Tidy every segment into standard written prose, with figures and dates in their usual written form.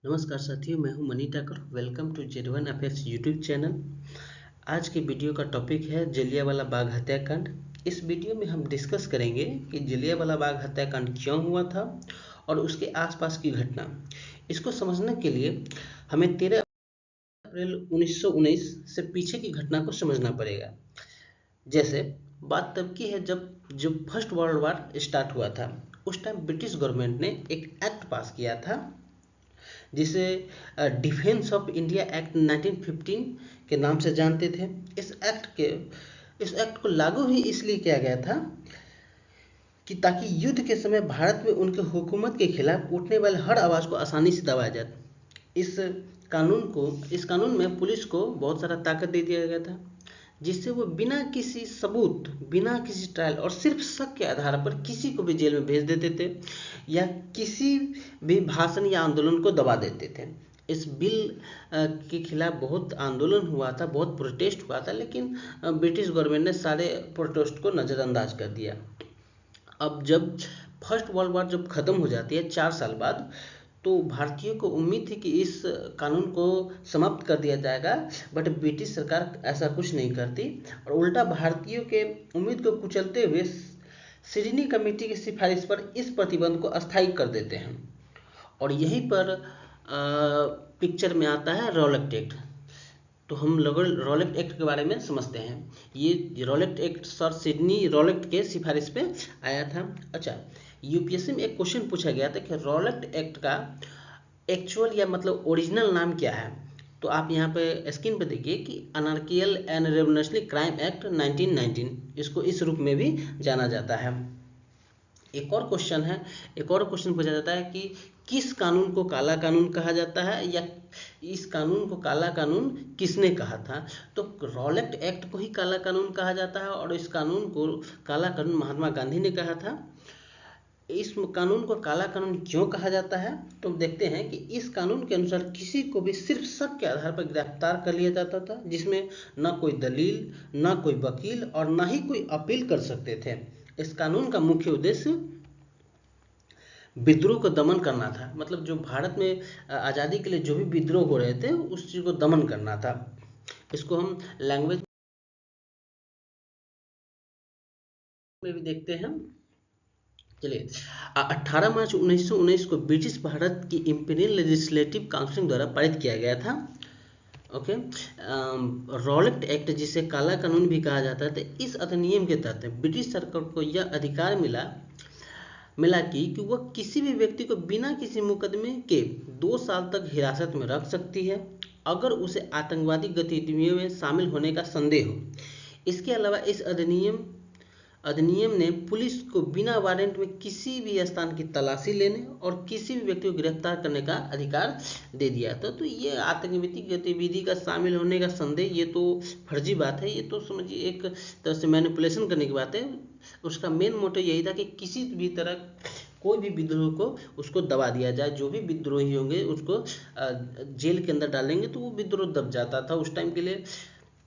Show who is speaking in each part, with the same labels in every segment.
Speaker 1: नमस्कार साथियों, मैं हूं मनी ठाकुर। वेलकम टू जेड1 अफेयर्स यूट्यूब चैनल। आज के वीडियो का टॉपिक है जलियांवाला बाग हत्याकांड। इस वीडियो में हम डिस्कस करेंगे कि जलियांवाला बाग हत्याकांड क्यों हुआ था और उसके आसपास की घटना। इसको समझने के लिए हमें 13 अप्रैल 1919 से पीछे की घटना को समझना पड़ेगा। जैसे बात तब की है जब जब फर्स्ट वर्ल्ड वार स्टार्ट हुआ था। उस टाइम ब्रिटिश गवर्नमेंट ने एक एक्ट पास किया था जिसे डिफेंस ऑफ इंडिया एक्ट 1915 के नाम से जानते थे। इस एक्ट को लागू ही इसलिए किया गया था कि ताकि युद्ध के समय भारत में उनके हुकूमत के खिलाफ उठने वाले हर आवाज़ को आसानी से दबाया जाए। इस कानून में पुलिस को बहुत सारा ताकत दे दिया गया था, जिससे वो बिना किसी सबूत, बिना किसी ट्रायल और सिर्फ शक के आधार पर किसी को भी जेल में भेज देते थे या किसी भी भाषण या आंदोलन को दबा देते थे। इस बिल के खिलाफ बहुत आंदोलन हुआ था, बहुत प्रोटेस्ट हुआ था, लेकिन ब्रिटिश गवर्नमेंट ने सारे प्रोटेस्ट को नज़रअंदाज कर दिया। अब जब फर्स्ट वर्ल्ड वार जब ख़त्म हो जाती है 4 साल बाद, तो भारतीयों को उम्मीद थी कि इस कानून को समाप्त कर दिया जाएगा, बट ब्रिटिश सरकार ऐसा कुछ नहीं करती और उल्टा भारतीयों के उम्मीद को कुचलते हुए सिडनी कमेटी की सिफारिश पर इस प्रतिबंध को अस्थायी कर देते हैं। और यहीं पर पिक्चर में आता है रॉलेट एक्ट। तो हम लोग रॉलेट एक्ट के बारे में समझते हैं। ये Rowlatt act sir Sydney Rowlatt के सिफारिश पे आया था। अच्छा, यूपीएससी में एक क्वेश्चन पूछा गया था कि रॉलेट एक्ट का एक्चुअल या मतलब ओरिजिनल नाम क्या है। तो आप यहाँ पे स्क्रीन पे देखिए कि अनार्कियल एंड रेवोल्यूशनरी क्राइम एक्ट 1919, इसको इस रूप में भी जाना जाता है। एक और क्वेश्चन पूछा जाता है कि किस कानून को काला कानून कहा जाता है या इस कानून को काला कानून किसने कहा था। तो रॉलेट एक्ट को ही काला कानून कहा जाता है और इस कानून को काला कानून महात्मा गांधी ने कहा था। इस कानून को काला कानून क्यों कहा जाता है, तो देखते हैं कि इस कानून के अनुसार किसी को भी सिर्फ शक के आधार पर गिरफ्तार कर लिया जाता था, जिसमें ना कोई दलील, ना कोई वकील और ना ही कोई अपील कर सकते थे। इस कानून का मुख्य उद्देश्य विद्रोह को दमन करना था। मतलब जो भारत में आज़ादी के लिए जो भी विद्रोह हो रहे थे उस चीज़ को दमन करना था। इसको हम लैंग्वेज में भी देखते हैं। चलिए, 18 मार्च 1919 को ब्रिटिश भारत की इंपीरियल लेजिस्लेटिव काउंसिल द्वारा पारित किया गया था। ओके, रॉलेट एक्ट जिसे काला कानून भी कहा जाता है, तो इस अधिनियम के तहत ब्रिटिश सरकार को यह अधिकार मिला कि वह किसी भी व्यक्ति को बिना किसी मुकदमे के 2 साल तक हिरासत में रख सकती है अगर उसे आतंकवादी गतिविधियों में शामिल होने का संदेह हो। इसके अलावा इस अधिनियम ने पुलिस को बिना वारंट में किसी भी स्थान की तलाशी लेने और किसी भी व्यक्ति को गिरफ्तार करने का अधिकार दे दिया था। तो ये आतंकवादी गतिविधि का शामिल होने का संदेह, ये तो फर्जी बात है, ये तो समझिए एक तरह से मैनिपुलेशन करने की बात है। उसका मेन मोटिव यही था कि किसी भी तरह कोई भी विद्रोह को उसको दबा दिया जाए। जो भी विद्रोही होंगे उसको जेल के अंदर डालेंगे तो वो विद्रोह दब जाता था उस टाइम के लिए।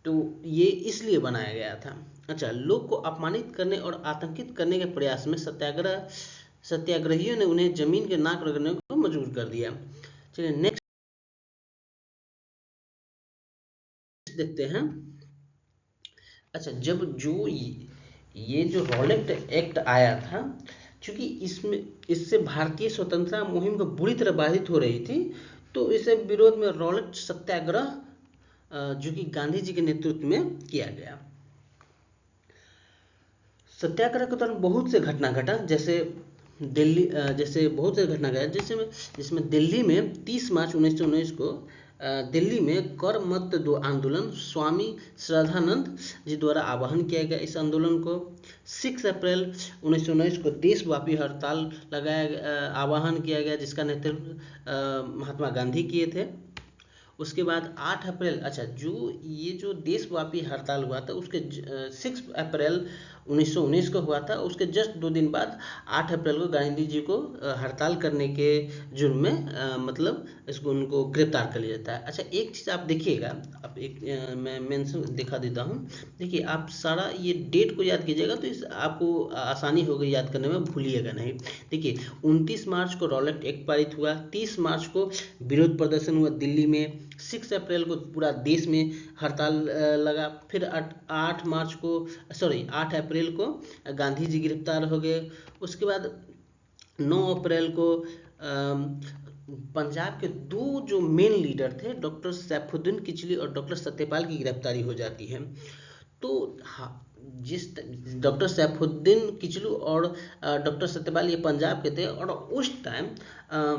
Speaker 1: तो ये इसलिए बनाया गया था। अच्छा, लोग को अपमानित करने और आतंकित करने के प्रयास में सत्याग्रहियों ने उन्हें जमीन के नाक रगड़ने को मजबूर कर दिया। चलिए नेक्स्ट देखते हैं। अच्छा, जब ये जो रॉलेट एक्ट आया था, क्योंकि इससे भारतीय स्वतंत्रता मुहिम को बुरी तरह बाधित हो रही थी, तो इसे विरोध में रॉलेट सत्याग्रह जो कि गांधी जी के नेतृत्व में किया गया। सत्याग्रह के दौरान बहुत से घटना घटा, जैसे बहुत से घटना घटा जिसमें दिल्ली में 30 मार्च 1919 को दिल्ली में कर मत दो आंदोलन स्वामी श्रद्धानंद जी द्वारा आह्वान किया गया। इस आंदोलन को 6 अप्रैल 1919 को देशव्यापी हड़ताल आह्वान किया गया, जिसका नेतृत्व महात्मा गांधी किए थे। उसके बाद 8 अप्रैल, अच्छा, जो देशव्यापी हड़ताल हुआ था उसके 6 अप्रैल 1919 को हुआ था। उसके जस्ट 2 दिन बाद 8 अप्रैल को गांधी जी को हड़ताल करने के जुर्म में मतलब इसको उनको गिरफ्तार कर लिया जाता है। अच्छा, एक चीज़ आप देखिएगा, आप एक मैं मेंशन दिखा देता हूँ। देखिए, आप सारा ये डेट को याद कीजिएगा तो इस आपको आसानी होगी याद करने में, भूलिएगा नहीं। देखिए, 29 मार्च को रॉलेट एक्ट पारित हुआ, 30 मार्च को विरोध प्रदर्शन हुआ दिल्ली में, 6 अप्रैल को पूरा देश में हड़ताल लगा, फिर 8 अप्रैल को गांधी जी गिरफ्तार हो गए। उसके बाद 9 अप्रैल को पंजाब के 2 जो मेन लीडर थे, डॉक्टर सैफुद्दीन किचली और डॉक्टर सत्यपाल की गिरफ्तारी हो जाती है। तो हाँ, जिस डॉक्टर सैफुद्दीन किचलू और डॉक्टर सत्यपाल ये पंजाब के थे, और उस टाइम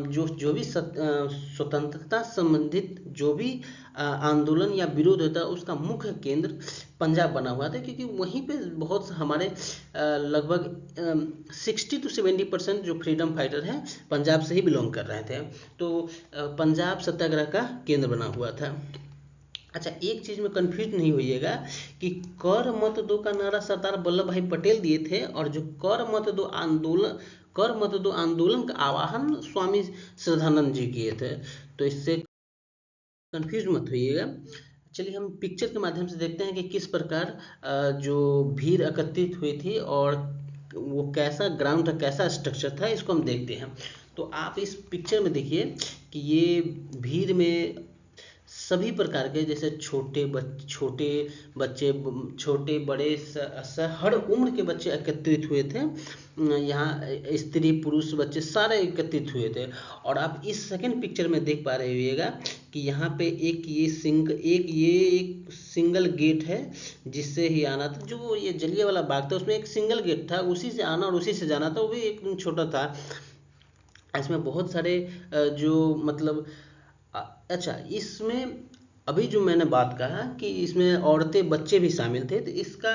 Speaker 1: जो भी स्वतंत्रता संबंधित जो भी आंदोलन या विरोध होता है उसका मुख्य केंद्र पंजाब बना हुआ था, क्योंकि वहीं पे बहुत हमारे लगभग 60-70% जो फ्रीडम फाइटर हैं पंजाब से ही बिलोंग कर रहे थे। तो पंजाब सत्याग्रह का केंद्र बना हुआ था। अच्छा, एक चीज़ में कंफ्यूज नहीं होइएगा कि कर मत दो का नारा सरदार वल्लभ भाई पटेल दिए थे, और जो कर मत दो आंदोलन का आह्वान स्वामी श्रद्धानंद जी किए थे। तो इससे कंफ्यूज मत होइएगा। चलिए हम पिक्चर के माध्यम से देखते हैं कि किस प्रकार जो भीड़ एकत्रित हुई थी और वो कैसा ग्राउंड था, कैसा स्ट्रक्चर था, इसको हम देखते हैं। तो आप इस पिक्चर में देखिए कि ये भीड़ में सभी प्रकार के, जैसे छोटे बच्चे, छोटे बड़े हर उम्र के बच्चे एकत्रित हुए थे यहाँ। स्त्री पुरुष बच्चे सारे एकत्रित हुए थे। और आप इस सेकंड पिक्चर में देख पा रहे होइएगा कि यहाँ पे एक सिंगल गेट है जिससे ही आना था। जो ये जलियांवाला बाग था उसमें एक सिंगल गेट था, उसी से आना और उसी से जाना था, वो भी एक छोटा था। इसमें बहुत सारे जो मतलब अच्छा, इसमें अभी जो मैंने बात कहा कि इसमें औरतें बच्चे भी शामिल थे, तो इसका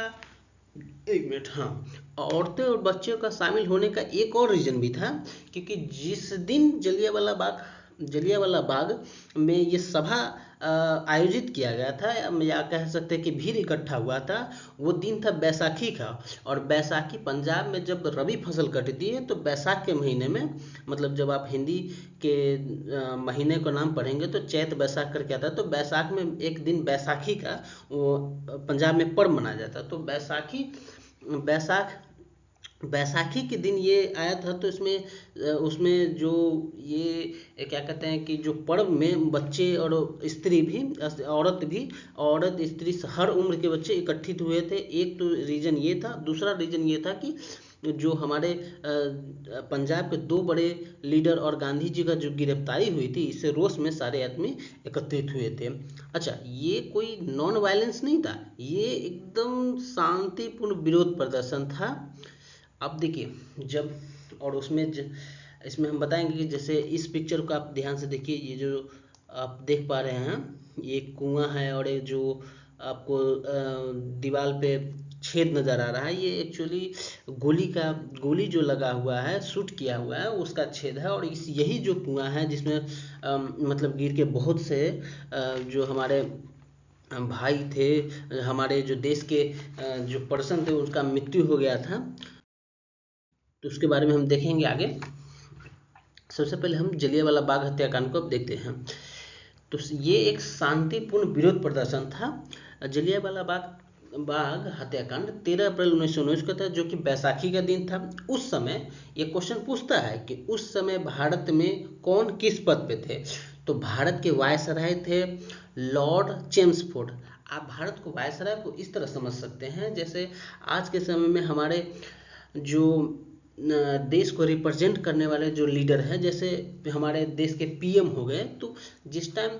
Speaker 1: एक मिनट, हाँ, औरतें और बच्चों का शामिल होने का एक और रीज़न भी था, क्योंकि जिस दिन जलियांवाला बाग में ये सभा आयोजित किया गया था, या कह सकते हैं कि भीड़ इकट्ठा हुआ था, वो दिन था बैसाखी का। और बैसाखी पंजाब में जब रबी फसल कटती है तो बैसाख के महीने में, मतलब जब आप हिंदी के महीने का नाम पढ़ेंगे तो चैत बैसाख करके आता है, तो बैसाख में एक दिन बैसाखी का वो पंजाब में पर्व मनाया जाता है। तो बैसाखी के दिन ये आया था। तो उसमें जो ये क्या कहते हैं कि जो पर्व में बच्चे और स्त्री भी, औरत स्त्री हर उम्र के बच्चे इकट्ठित हुए थे। एक तो रीज़न ये था। दूसरा रीज़न ये था कि जो हमारे पंजाब के 2 बड़े लीडर और गांधी जी का जो गिरफ्तारी हुई थी, इससे रोष में सारे आदमी एकत्रित हुए थे। अच्छा, ये कोई नॉन वायलेंस नहीं था, ये एकदम शांतिपूर्ण विरोध प्रदर्शन था। अब देखिए जब, और इसमें हम बताएंगे कि जैसे इस पिक्चर को आप ध्यान से देखिए, ये जो आप देख पा रहे हैं ये कुआं है, और ये जो आपको दीवार पे छेद नज़र आ रहा है, ये एक्चुअली गोली जो लगा हुआ है, शूट किया हुआ है, उसका छेद है। और यही जो कुआं है जिसमें मतलब गिर के बहुत से जो हमारे भाई थे, हमारे जो देश के जो पर्सन थे, उनका मृत्यु हो गया था। तो उसके बारे में हम देखेंगे आगे। सबसे पहले हम जलियांवाला बाग हत्याकांड को अब देखते हैं। तो ये एक शांतिपूर्ण विरोध प्रदर्शन था। जलियांवाला बाग हत्याकांड 13 अप्रैल 1919 का था, जो कि बैसाखी का दिन था। उस समय ये क्वेश्चन पूछता है कि उस समय भारत में कौन किस पद पे थे। तो भारत के वायसराय थे लॉर्ड चेम्सफोर्ड। आप भारत को वायसराय को इस तरह समझ सकते हैं जैसे आज के समय में हमारे जो देश को रिप्रेजेंट करने वाले जो लीडर हैं, जैसे हमारे देश के पीएम हो गए। तो जिस टाइम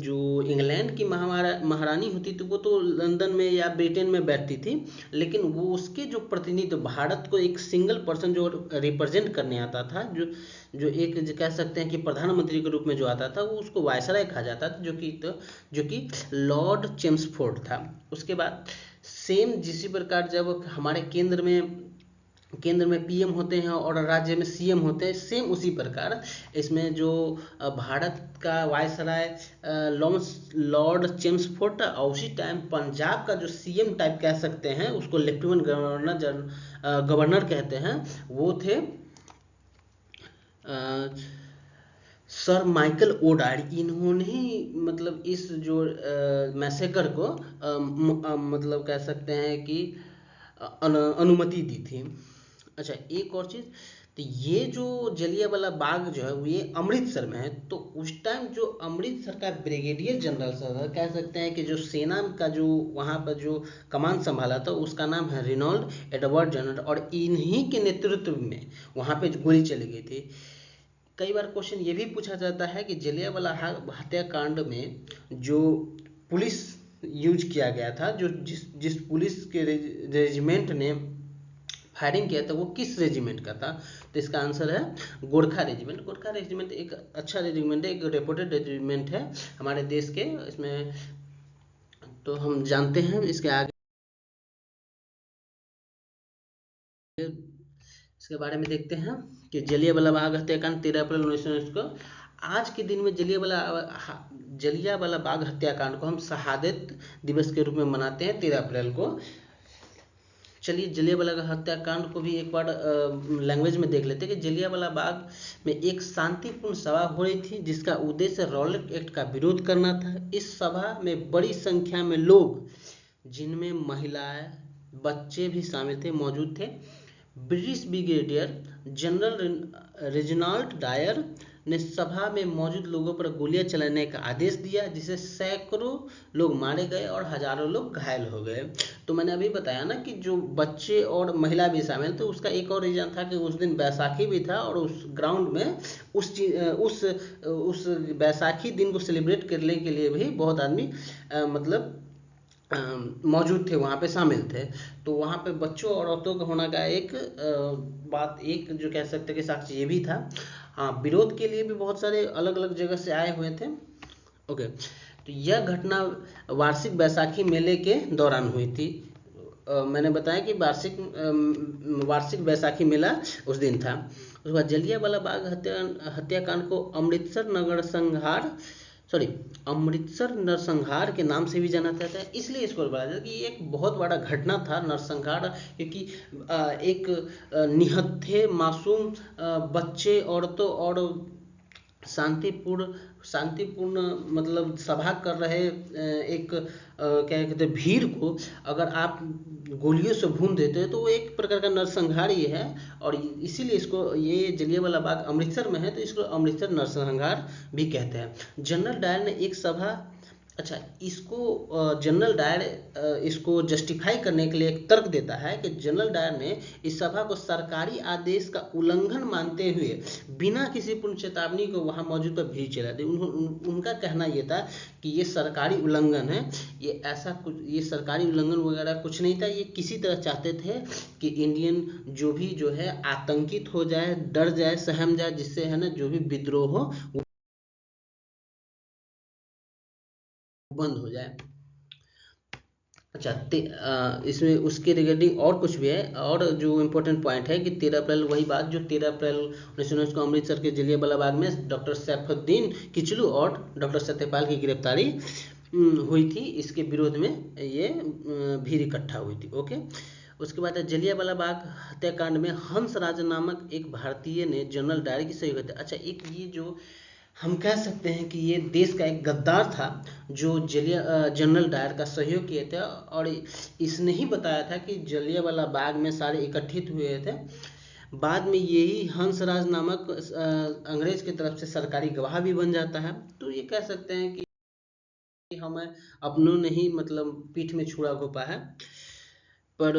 Speaker 1: जो इंग्लैंड की महारानी होती थी, वो तो लंदन में या ब्रिटेन में बैठती थी, लेकिन वो उसके जो प्रतिनिधि भारत को एक सिंगल पर्सन जो रिप्रेजेंट करने आता था, जो एक कह सकते हैं कि प्रधानमंत्री के रूप में जो आता था, वो उसको वायसराय कहा जाता था, जो कि लॉर्ड चेम्सफोर्ड था। उसके बाद सेम जिसी प्रकार जब हमारे केंद्र में केंद्र में पीएम होते हैं और राज्य में सीएम होते हैं, सेम उसी प्रकार इसमें जो भारत का वायसराय लॉर्ड चेम्सफोर्ड था, और उसी टाइम पंजाब का जो सीएम टाइप कह सकते हैं, उसको लेफ्टिनेंट गवर्नर कहते हैं, वो थे सर माइकल ओडार। इन्होंने ही मतलब इस जो मैसेकर को मतलब कह सकते हैं कि अनुमति दी थी। अच्छा, एक और चीज़, तो ये जो जलियांवाला बाग जो है वो ये अमृतसर में है। तो उस टाइम जो अमृतसर का ब्रिगेडियर जनरल था, कह सकते हैं कि जो सेना का जो वहाँ पर जो कमान संभाला था, उसका नाम है रेनॉल्ड एडवर्ड जनरल, और इन्हीं के नेतृत्व में वहाँ पे गोली चली गई थी। कई बार क्वेश्चन ये भी पूछा जाता है कि जलियांवाला हत्याकांड में जो पुलिस यूज किया गया था, जो जिस पुलिस के रेजिमेंट ने फायरिंग किया था, वो किस रेजिमेंट का था? तो इसका आंसर है गोरखा रेजिमेंट। गोरखा रेजिमेंट एक अच्छा रेजिमेंट है, एक रेपुटेड रेजिमेंट है हमारे देश के। इसमें तो हम जानते हैं। इसके आगे इसके बारे में देखते हैं कि जलियांवाला बाग हत्याकांड 13 अप्रैल 1919 को। आज के दिन में जलियांवाला बाग हत्याकांड को हम शहादत दिवस के रूप में मनाते हैं 13 अप्रैल को। चलिए जलियांवाला हत्याकांड को भी एक बार लैंग्वेज में देख लेते हैं कि जलियांवाला बाग में एक शांतिपूर्ण सभा हो रही थी, जिसका उद्देश्य रॉलेट एक्ट का विरोध करना था। इस सभा में बड़ी संख्या में लोग, जिनमें महिलाएं, बच्चे भी शामिल थे, मौजूद थे। British brigadier general Reginald Dyer ने सभा में मौजूद लोगों पर गोलियां चलाने का आदेश दिया, जिससे सैकड़ों लोग मारे गए और हजारों लोग घायल हो गए। तो मैंने अभी बताया ना कि जो बच्चे और महिला भी शामिल थे। उसका एक और रीजन था कि उस दिन बैसाखी भी था, और उस ग्राउंड में उस बैसाखी दिन को सेलिब्रेट करने के लिए भी बहुत आदमी मतलब मौजूद थे, वहाँ पे शामिल थे। तो वहाँ पे बच्चों और औरतों का होना का एक बात, एक जो कह सकते हैं कि साक्ष्य ये भी था। हाँ, विरोध के लिए भी बहुत सारे अलग अलग जगह से आए हुए थे। ओके, तो यह घटना वार्षिक बैसाखी मेले के दौरान हुई थी। मैंने बताया कि वार्षिक बैसाखी मेला उस दिन था। उसके बाद जलियांवाला बाग हत्याकांड को अमृतसर नरसंहार के नाम से भी जाना जाता है। इसलिए इसको बोला जाता है कि ये एक बहुत बड़ा घटना था नरसंहार, क्योंकि एक निहत्थे मासूम बच्चे, औरतों और शांतिपूर्ण मतलब सभा कर रहे एक क्या कहते हैं भीड़ को अगर आप गोलियों से भून देते हो, तो वो एक प्रकार का नरसंहार ही है। और इसीलिए इसको, ये जलियांवाला बाग अमृतसर में है, तो इसको अमृतसर नरसंहार भी कहते हैं। जनरल डायर ने एक सभा अच्छा, इसको जनरल डायर इसको जस्टिफाई करने के लिए एक तर्क देता है कि जनरल डायर ने इस सभा को सरकारी आदेश का उल्लंघन मानते हुए बिना किसी पूर्ण चेतावनी को वहां मौजूद पर भीड़ चला दी। उनका कहना यह था कि ये सरकारी उल्लंघन है, ये ऐसा कुछ, ये सरकारी उल्लंघन वगैरह कुछ नहीं था। ये किसी तरह चाहते थे कि इंडियन जो भी जो है आतंकित हो जाए, डर जाए, सहम जाए, जिससे है ना जो भी विद्रोह हो बंद हो जाए। अच्छा, इसमें उसके रिगार्डिंग और कुछ भी है, और जो इम्पोर्टेंट पॉइंट है कि 13 अप्रैल, वही बात जो 13 अप्रैल 1919 को अमृतसर के जलियांवाला बाग में डॉक्टर सैफुद्दीन किचलू और डॉक्टर सत्यपाल की गिरफ्तारी हुई थी, इसके विरोध में ये भीड़ इकट्ठा हुई थी। ओके, उसके बाद जलियांवाला बाग हत्याकांड में हंसराज नामक एक भारतीय ने जनरल डायर की सहयोग किया। अच्छा, एक ये जो हम कह सकते हैं कि ये देश का एक गद्दार था, जो जनरल डायर का सहयोग किए थे, और इसने ही बताया था कि जलियांवाला बाग में सारे इकट्ठित हुए थे। बाद में यही हंसराज नामक अंग्रेज की तरफ से सरकारी गवाह भी बन जाता है। तो ये कह सकते हैं कि हमें अपनों ने ही मतलब पीठ में छुरा घोंपा है। पर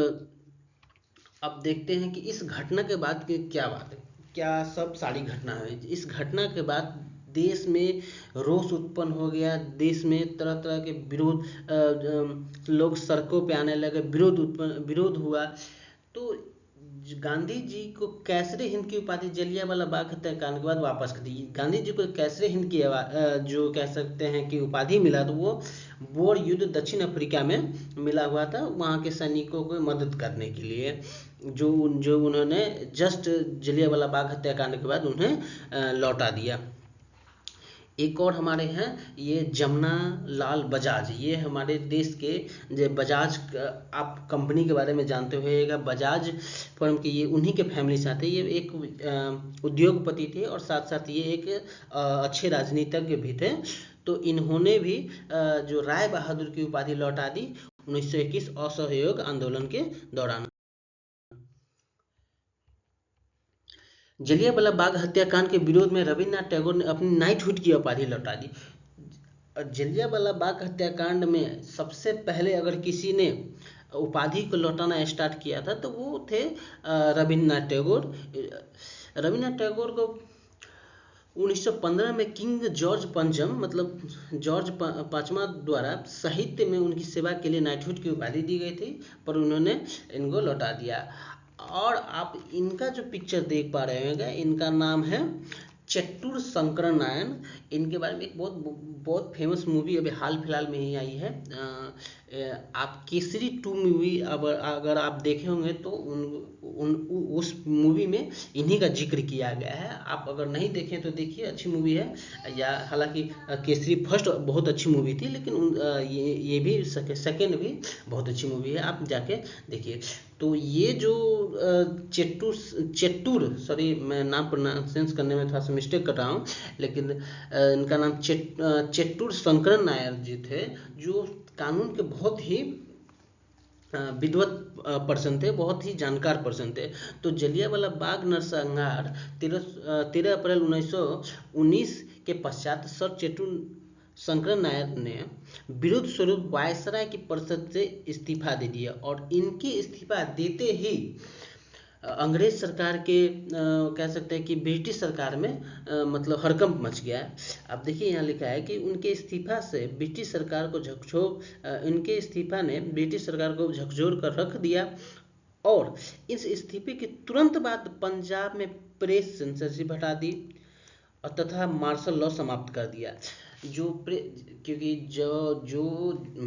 Speaker 1: अब देखते हैं कि इस घटना के बाद की क्या बात है, क्या सब सारी घटना है। इस घटना के बाद देश में रोष उत्पन्न हो गया, देश में तरह तरह के विरोध, लोग सड़कों पे आने लगे, विरोध हुआ। तो गांधी जी को कैसरे हिंद की उपाधि जलियांवाला बाग हत्याकांड के बाद वापस कर दी। गांधी जी को कैसरे हिंद की जो कह सकते हैं कि उपाधि मिला, तो वो बोर युद्ध दक्षिण अफ्रीका में मिला हुआ था, वहाँ के सैनिकों को मदद करने के लिए। जो उन्होंने जस्ट जलियांवाला बाग हत्याकांड के बाद उन्हें लौटा दिया। एक और हमारे हैं ये जमुना लाल बजाज, ये हमारे देश के जो बजाज आप कंपनी के बारे में जानते होइएगा, बजाज फर्म के ये उन्हीं के फैमिली से आते हैं। ये एक उद्योगपति थे और साथ साथ ये एक अच्छे राजनीतिज्ञ भी थे। तो इन्होंने भी जो राय बहादुर की उपाधि लौटा दी 1921 असहयोग आंदोलन के दौरान। जलियांवाला बाग हत्याकांड के विरोध में रविन्द्रनाथ टैगोर ने अपनी नाइटहुड की उपाधि लौटा दी। जलियांवाला बाग हत्याकांड में सबसे पहले अगर किसी ने उपाधि को लौटाना स्टार्ट किया था तो वो थे रविन्द्रनाथ टैगोर। रविन्द्रनाथ टैगोर को 1915 में किंग जॉर्ज पंचम मतलब जॉर्ज पांचवा द्वारा साहित्य में उनकी सेवा के लिए नाइटहुड की उपाधि दी गई थी, पर उन्होंने इनको लौटा दिया। और आप इनका जो पिक्चर देख पा रहे होंगे, इनका नाम है चेट्टूर शंकर नारायण। इनके बारे में एक बहुत फेमस मूवी अभी हाल फिलहाल में ही आई है। आप केसरी 2 मूवी अगर आप देखे होंगे तो उस मूवी में इन्हीं का जिक्र किया गया है। आप अगर नहीं देखें तो देखिए, अच्छी मूवी है। या हालांकि केसरी फर्स्ट बहुत अच्छी मूवी थी, लेकिन ये भी सेकेंड भी बहुत अच्छी मूवी है, आप जाके देखिए। तो ये जो चेट्टूर सॉरी मैं नाम प्रोनाउंसिएशन करने में थोड़ा सा मिस्टेक कर रहा हूँ, लेकिन इनका नाम चेट्टूर शंकर नायर जी थे, जो कानून के बहुत ही विद्वत पर्सन थे, बहुत ही जानकार पर्सन थे। तो जलियांवाला बाग नरसंहार 13 अप्रैल 1919 के पश्चात सर चेट्टूर शंकर नायर ने विरोध स्वरूप वायसराय की परिषद से इस्तीफा दे दिया और इनके इस्तीफा देते ही अंग्रेज सरकार के कह सकते हैं कि ब्रिटिश सरकार में मतलब हड़कंप मच गया। अब देखिए यहाँ लिखा है कि उनके इस्तीफा से ब्रिटिश सरकार को इनके इस्तीफा ने ब्रिटिश सरकार को झकझोर कर रख दिया और इस इस्तीफे के तुरंत बाद पंजाब में प्रेस सेंसरशिप हटा दी और तथा मार्शल लॉ समाप्त कर दिया। क्योंकि जो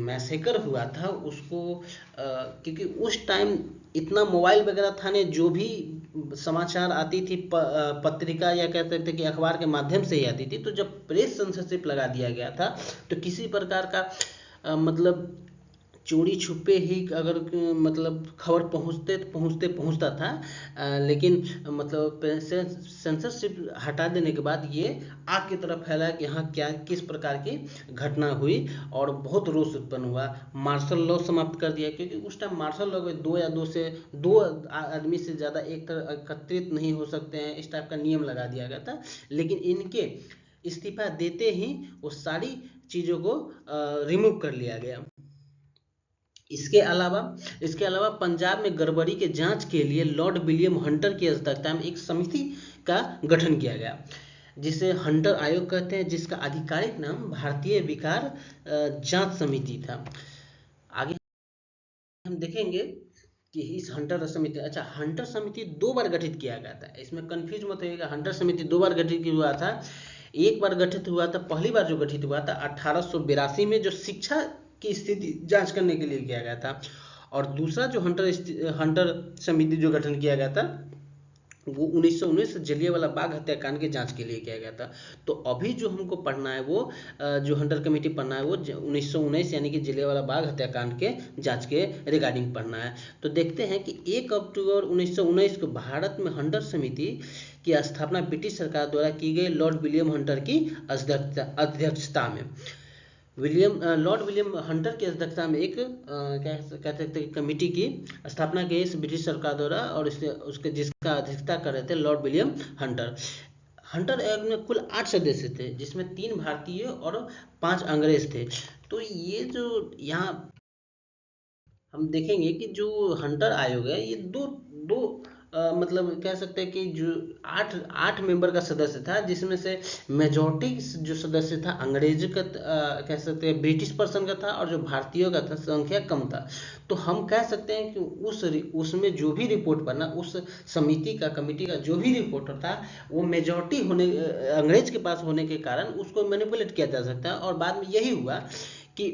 Speaker 1: मैसेकर हुआ था उसको क्योंकि उस टाइम इतना मोबाइल वगैरह था नहीं, जो भी समाचार आती थी पत्रिका या कह सकते कि अखबार के माध्यम से ही आती थी। तो जब प्रेस सेंसरशिप लगा दिया गया था तो किसी प्रकार का मतलब चोरी छुपे ही अगर मतलब खबर पहुंचता था, लेकिन मतलब सेंसरशिप हटा देने के बाद ये आग की तरफ फैला कि यहाँ क्या किस प्रकार की घटना हुई और बहुत रोष उत्पन्न हुआ। मार्शल लॉ समाप्त कर दिया, क्योंकि उस टाइम मार्शल लॉ में दो आदमी से ज़्यादा एक तरह एकत्रित नहीं हो सकते हैं, इस टाइप का नियम लगा दिया गया था। लेकिन इनके इस्तीफा देते ही वो सारी चीज़ों को रिमूव कर लिया गया। इसके अलावा पंजाब में गड़बड़ी के जांच के लिए लॉर्ड विलियम हंटर की अध्यक्षता में एक समिति का गठन किया गया, जिसे हंटर आयोग कहते हैं, जिसका आधिकारिक नाम भारतीय विकार जांच समिति था। आगे हम देखेंगे कि इस हंटर समिति 2 बार गठित किया गया था। इसमें कंफ्यूज मत होइएगा, हंटर समिति 2 बार गठित हुआ था। एक बार गठित हुआ था, पहली बार जो गठित हुआ था 1882 में, जो शिक्षा की स्थिति जांच करने के लिए किया गया था, और दूसरा जो हंटर समिति जो गठन किया गया था वो 1919 जलियांवाला बाग हत्याकांड के जांच के लिए किया गया था। तो अभी जो हमको पढ़ना है वो जो हंटर कमेटी पढ़ना है वो 1919 यानी कि जलियांवाला बाग हत्याकांड के जांच के रिगार्डिंग पढ़ना है। तो देखते हैं कि 1 अक्टूबर 1919 को भारत में हंटर समिति की स्थापना ब्रिटिश सरकार द्वारा की गई लॉर्ड विलियम हंटर की अध्यक्षता में। लॉर्ड विलियम हंटर की अध्यक्षता में एक कह सकते हैं कमेटी की स्थापना की इस ब्रिटिश सरकार द्वारा, और उसके जिसका अध्यक्षता कर रहे थे लॉर्ड विलियम हंटर। हंटर आयोग में कुल 8 सदस्य थे, जिसमें 3 भारतीय और 5 अंग्रेज थे। तो ये जो यहाँ हम देखेंगे कि जो हंटर आयोग है ये दो मतलब कह सकते हैं कि जो 8 मेंबर का सदस्य था, जिसमें से मेजॉरिटी जो सदस्य था अंग्रेज का कह सकते हैं ब्रिटिश पर्सन का था, और जो भारतीयों का था संख्या कम था। तो हम कह सकते हैं कि उसमें जो भी रिपोर्ट बना, उस समिति का कमेटी का जो भी रिपोर्टर था वो मेजॉरिटी अंग्रेज के पास होने के कारण उसको मैनिपुलेट किया जा सकता है। और बाद में यही हुआ कि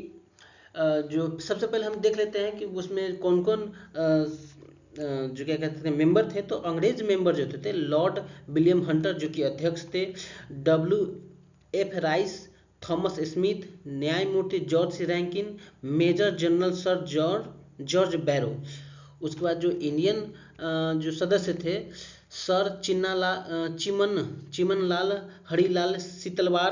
Speaker 1: जो सबसे पहले हम देख लेते हैं कि उसमें कौन कौन जो क्या कहते थे मेंबर थे, तो अंग्रेज मेंबर जो थे लॉर्ड विलियम हंटर जो कि अध्यक्ष थे, WF राइस, थॉमस स्मिथ, न्यायमूर्ति George C Rankin, major general sir George Barrow. उसके बाद जो इंडियन जो सदस्य थे, सर चिमनलाल हरिलाल सीतलवार,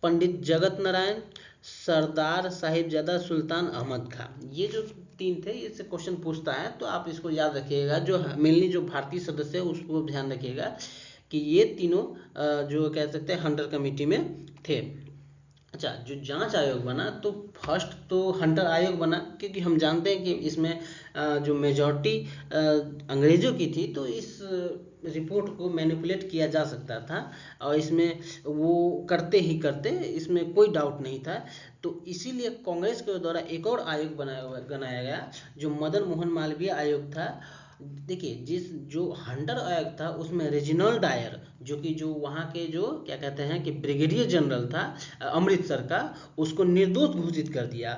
Speaker 1: पंडित जगत नारायण, सरदार साहिबजादा सुल्तान अहमद खान। ये जो 3 थे, इससे क्वेश्चन पूछता है तो आप इसको याद रखिएगा। जो मेनली जो भारतीय सदस्य है उसको ध्यान रखिएगा कि ये तीनों जो कह सकते हैं हंटर कमेटी में थे। अच्छा, जो जांच आयोग बना तो फर्स्ट तो हंटर आयोग बना, क्योंकि हम जानते हैं कि इसमें जो मेजॉरिटी अंग्रेजों की थी, तो इस रिपोर्ट को मैनिपुलेट किया जा सकता था और इसमें वो करते ही करते, इसमें कोई डाउट नहीं था। तो इसीलिए कांग्रेस के द्वारा एक और आयोग बनाया गया जो मदन मोहन मालवीय आयोग था। देखिए, जो हंटर आयोग था उसमें रेजिनाल्ड डायर जो कि जो वहाँ के जो क्या कहते हैं कि ब्रिगेडियर जनरल था अमृतसर का, उसको निर्दोष घोषित कर दिया।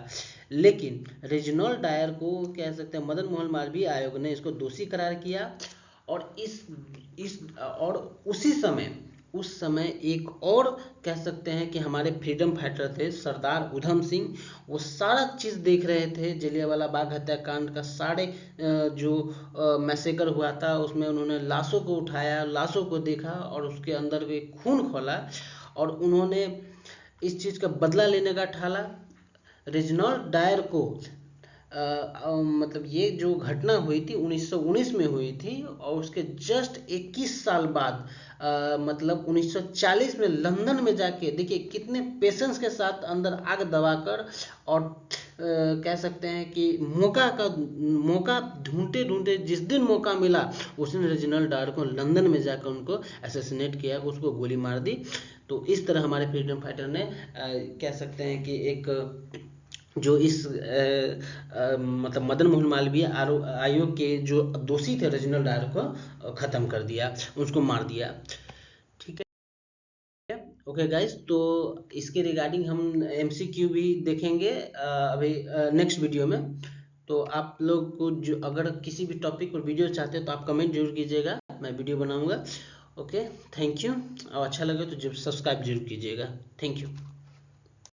Speaker 1: लेकिन रेजिनाल्ड डायर को कह सकते हैं मदन मोहन मालवीय आयोग ने इसको दोषी करार किया। और और उस समय एक और कह सकते हैं कि हमारे फ्रीडम फाइटर थे सरदार उधम सिंह, वो सारा चीज़ देख रहे थे। जलियांवाला बाग हत्याकांड का सारे जो मैसेकर हुआ था उसमें उन्होंने लाशों को उठाया, लाशों को देखा और उसके अंदर भी खून खोला और उन्होंने इस चीज़ का बदला लेने का ठाला। रेजिनाल्ड डायर को मतलब ये जो घटना हुई थी 1919 में हुई थी और उसके जस्ट 21 साल बाद मतलब 1940 में लंदन में जाके देखिए कितने पेशेंस के साथ अंदर आग दबाकर और कह सकते हैं कि मौका ढूंढते ढूंढते जिस दिन मौका मिला उस दिन रेजिनाल्ड डायर को लंदन में जाकर उनको असैसिनेट किया, उसको गोली मार दी। तो इस तरह हमारे फ्रीडम फाइटर ने कह सकते हैं कि एक जो इस मतलब मदन मोहन मालवीय आयोग के जो दोषी थे रेजिनाल्ड डायर को ख़त्म कर दिया, उसको मार दिया। ठीक है, ओके गाइस, तो इसके रिगार्डिंग हम MCQ भी देखेंगे अभी नेक्स्ट वीडियो में। तो आप लोग को जो अगर किसी भी टॉपिक पर वीडियो चाहते हैं तो आप कमेंट जरूर कीजिएगा, मैं वीडियो बनाऊंगा। Okay, thank you. और अच्छा लगे तो सब्सक्राइब जरूर कीजिएगा। Thank you.